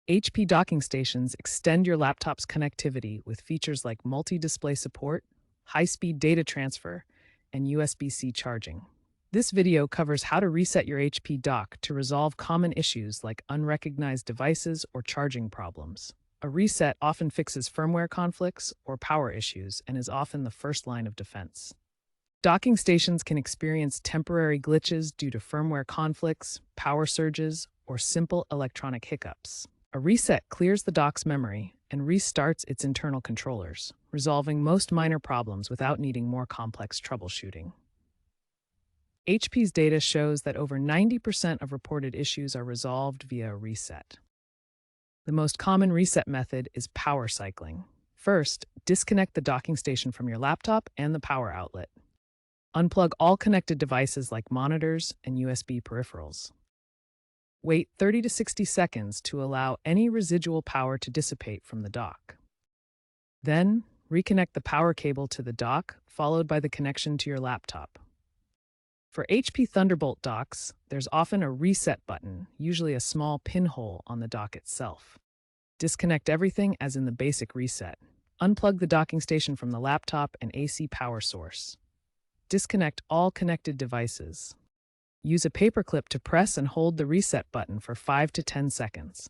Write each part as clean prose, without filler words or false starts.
HP docking stations extend your laptop's connectivity with features like multi-display support, high-speed data transfer, and USB-C charging. This video covers how to reset your HP dock to resolve common issues like unrecognized devices or charging problems. A reset often fixes firmware conflicts or power issues and is often the first line of defense. Docking stations can experience temporary glitches due to firmware conflicts, power surges, or simple electronic hiccups. A reset clears the dock's memory and restarts its internal controllers, resolving most minor problems without needing more complex troubleshooting. HP's data shows that over 90% of reported issues are resolved via a reset. The most common reset method is power cycling. First, disconnect the docking station from your laptop and the power outlet. Unplug all connected devices like monitors and USB peripherals. Wait 30 to 60 seconds to allow any residual power to dissipate from the dock. Then, reconnect the power cable to the dock, followed by the connection to your laptop. For HP Thunderbolt docks, there's often a reset button, usually a small pinhole on the dock itself. Disconnect everything as in the basic reset. Unplug the docking station from the laptop and AC power source. Disconnect all connected devices. Use a paperclip to press and hold the reset button for 5 to 10 seconds.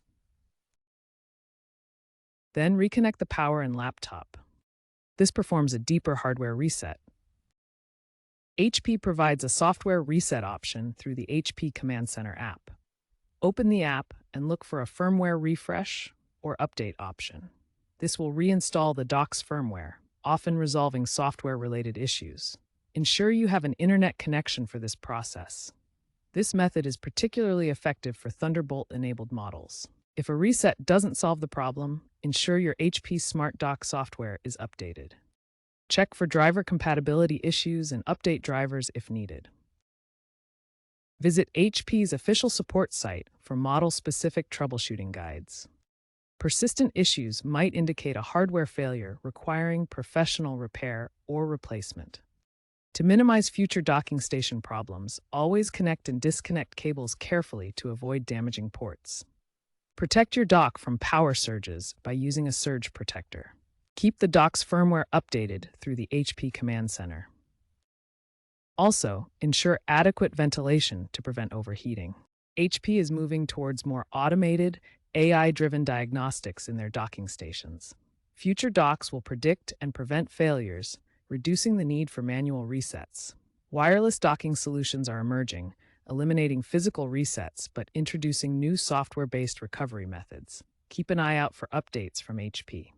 Then reconnect the power and laptop. This performs a deeper hardware reset. HP provides a software reset option through the HP Command Center app. Open the app and look for a firmware refresh or update option. This will reinstall the dock's firmware, often resolving software-related issues. Ensure you have an internet connection for this process. This method is particularly effective for Thunderbolt-enabled models. If a reset doesn't solve the problem, ensure your HP Smart Dock software is updated. Check for driver compatibility issues and update drivers if needed. Visit HP's official support site for model-specific troubleshooting guides. Persistent issues might indicate a hardware failure requiring professional repair or replacement. To minimize future docking station problems, always connect and disconnect cables carefully to avoid damaging ports. Protect your dock from power surges by using a surge protector. Keep the dock's firmware updated through the HP Command Center. Also, ensure adequate ventilation to prevent overheating. HP is moving towards more automated, AI-driven diagnostics in their docking stations. Future docks will predict and prevent failures, reducing the need for manual resets. Wireless docking solutions are emerging, eliminating physical resets but introducing new software-based recovery methods. Keep an eye out for updates from HP.